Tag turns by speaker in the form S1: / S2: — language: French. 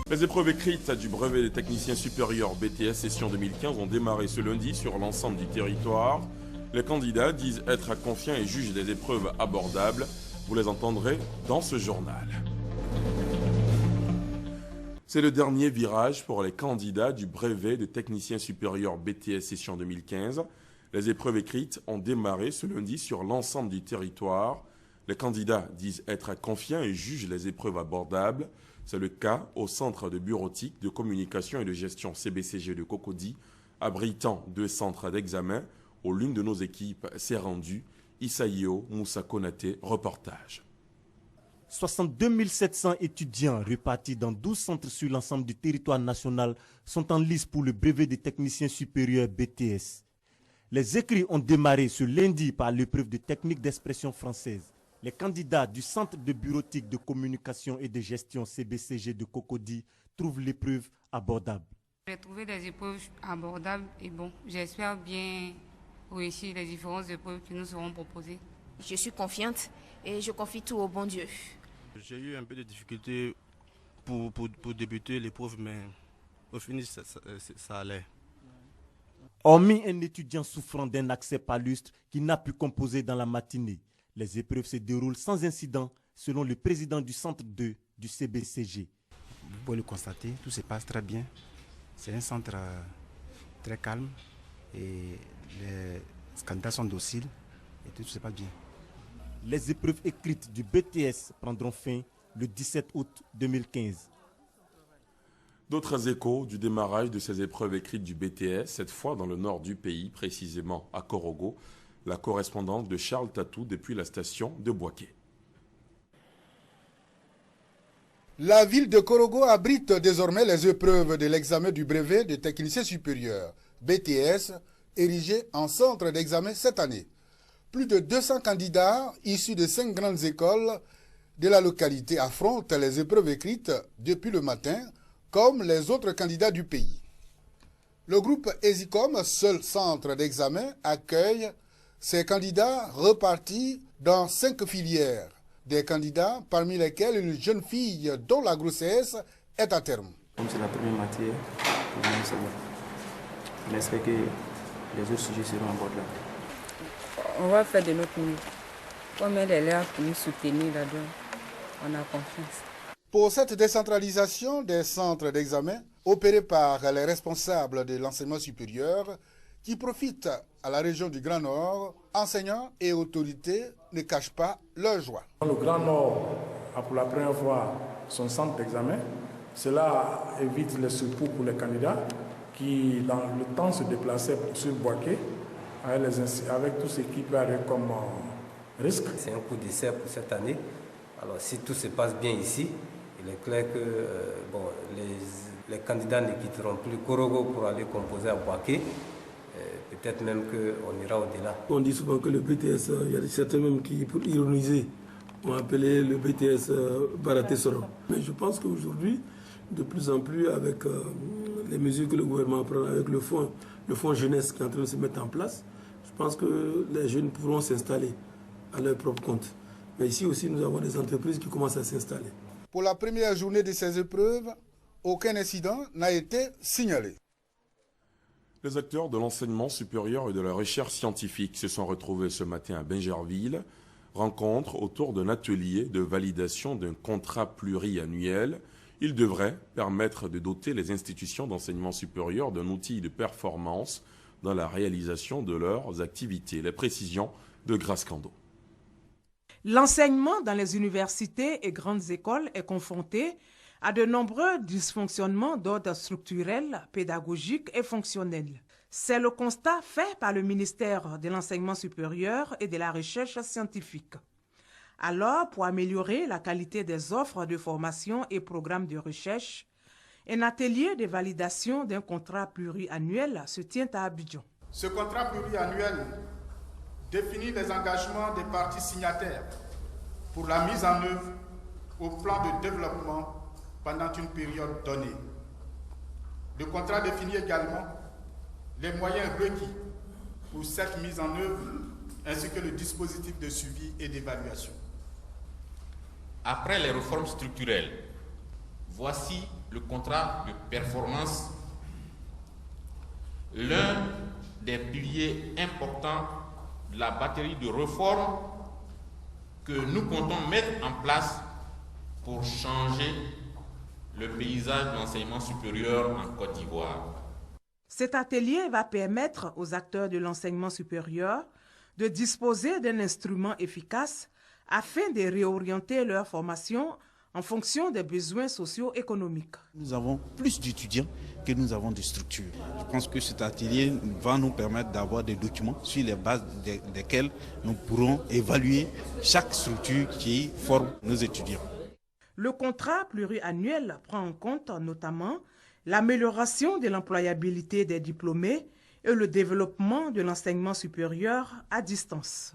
S1: Les épreuves écrites du brevet des techniciens supérieurs BTS session 2015 ont démarré ce lundi sur l'ensemble du territoire. Les candidats disent être confiants et jugent des épreuves abordables. Vous les entendrez dans ce journal. C'est le dernier virage pour les candidats du brevet de technicien supérieur BTS session 2015. Les épreuves écrites ont démarré ce lundi sur l'ensemble du territoire. Les candidats disent être confiants et jugent les épreuves abordables. C'est le cas au Centre de bureautique, de communication et de gestion CBCG de Cocody, abritant 2 centres d'examen où l'une de nos équipes s'est rendue. Isaïo Moussa Konaté, reportage.
S2: 62 700 étudiants répartis dans 12 centres sur l'ensemble du territoire national sont en lice pour le brevet des techniciens supérieurs BTS. Les écrits ont démarré ce lundi par l'épreuve de technique d'expression française. Les candidats du Centre de bureautique, de communication et de gestion CBCG de Cocody trouvent l'épreuve abordable.
S3: J'ai trouvé des épreuves abordables et bon, j'espère bien réussir les différentes épreuves qui nous seront proposées.
S4: Je suis confiante et je confie tout au bon Dieu.
S5: J'ai eu un peu de difficultés pour débuter l'épreuve, mais au final, ça allait.
S2: Hormis un étudiant souffrant d'un accès palustre qui n'a pu composer dans la matinée, les épreuves se déroulent sans incident, selon le président du centre 2 du CBCG.
S6: Vous pouvez le constater, tout se passe très bien. C'est un centre très calme et les candidats sont dociles et tout se passe bien.
S2: Les épreuves écrites du BTS prendront fin le 17 août 2015.
S1: D'autres échos du démarrage de ces épreuves écrites du BTS, cette fois dans le nord du pays, précisément à Korogo. La correspondante de Charles Tatou depuis la station de Boaké.
S7: La ville de Korogo abrite désormais les épreuves de l'examen du brevet de technicien supérieur, BTS, érigé en centre d'examen cette année. Plus de 200 candidats issus de 5 grandes écoles de la localité affrontent les épreuves écrites depuis le matin, comme les autres candidats du pays. Le groupe ESICOM, seul centre d'examen, accueille ces candidats repartis dans 5 filières. Des candidats parmi lesquels une jeune fille dont la grossesse est à terme.
S8: Comme c'est la première matière, pour nous c'est bon. On espère que les autres sujets seront abordables.
S3: On va faire de notre mieux. Comme elle est là pour nous soutenir là-dedans, on a confiance.
S7: Pour cette décentralisation des centres d'examen, opérée par les responsables de l'enseignement supérieur, qui profitent à la région du Grand Nord, enseignants et autorités ne cachent pas leur joie.
S9: Le Grand Nord a pour la première fois son centre d'examen. Cela évite les surcoûts pour les candidats qui, dans le temps, se déplaçaient sur Boaké avec tout ce qui peut arriver comme risque.
S10: C'est un coup d'essai pour cette année. Alors si tout se passe bien ici, il est clair que les candidats ne quitteront plus Korogo pour aller composer à Boaké. Peut-être même qu'on ira au-delà.
S11: On dit souvent que le BTS, il y a certains même qui, pour ironiser, ont appelé le BTS Baraté Soro. Mais je pense qu'aujourd'hui, de plus en plus, avec les mesures que le gouvernement prend, avec le fonds jeunesse qui est en train de se mettre en place, je pense que les jeunes pourront s'installer à leur propre compte. Mais ici aussi, nous avons des entreprises qui commencent à s'installer.
S7: Pour la première journée de ces épreuves, aucun incident n'a été signalé.
S1: Les acteurs de l'enseignement supérieur et de la recherche scientifique se sont retrouvés ce matin à Bingerville. Rencontre autour d'un atelier de validation d'un contrat pluriannuel. Il devrait permettre de doter les institutions d'enseignement supérieur d'un outil de performance dans la réalisation de leurs activités. Les précisions de Grace Kando.
S12: L'enseignement dans les universités et grandes écoles est confronté à de nombreux dysfonctionnements d'ordre structurel, pédagogique et fonctionnel. C'est le constat fait par le ministère de l'Enseignement supérieur et de la Recherche scientifique. Alors, pour améliorer la qualité des offres de formation et programmes de recherche, un atelier de validation d'un contrat pluriannuel se tient à Abidjan.
S13: Ce contrat pluriannuel définit les engagements des parties signataires pour la mise en œuvre au plan de développement pendant une période donnée. Le contrat définit également les moyens requis pour cette mise en œuvre ainsi que le dispositif de suivi et d'évaluation.
S14: Après les réformes structurelles, voici le contrat de performance, l'un des piliers importants de la batterie de réformes que nous comptons mettre en place pour changer le paysage de l'enseignement supérieur en Côte d'Ivoire.
S12: Cet atelier va permettre aux acteurs de l'enseignement supérieur de disposer d'un instrument efficace afin de réorienter leur formation en fonction des besoins socio-économiques.
S15: Nous avons plus d'étudiants que nous avons de structures. Je pense que cet atelier va nous permettre d'avoir des documents sur les bases desquels nous pourrons évaluer chaque structure qui forme nos étudiants.
S12: Le contrat pluriannuel prend en compte notamment l'amélioration de l'employabilité des diplômés et le développement de l'enseignement supérieur à distance.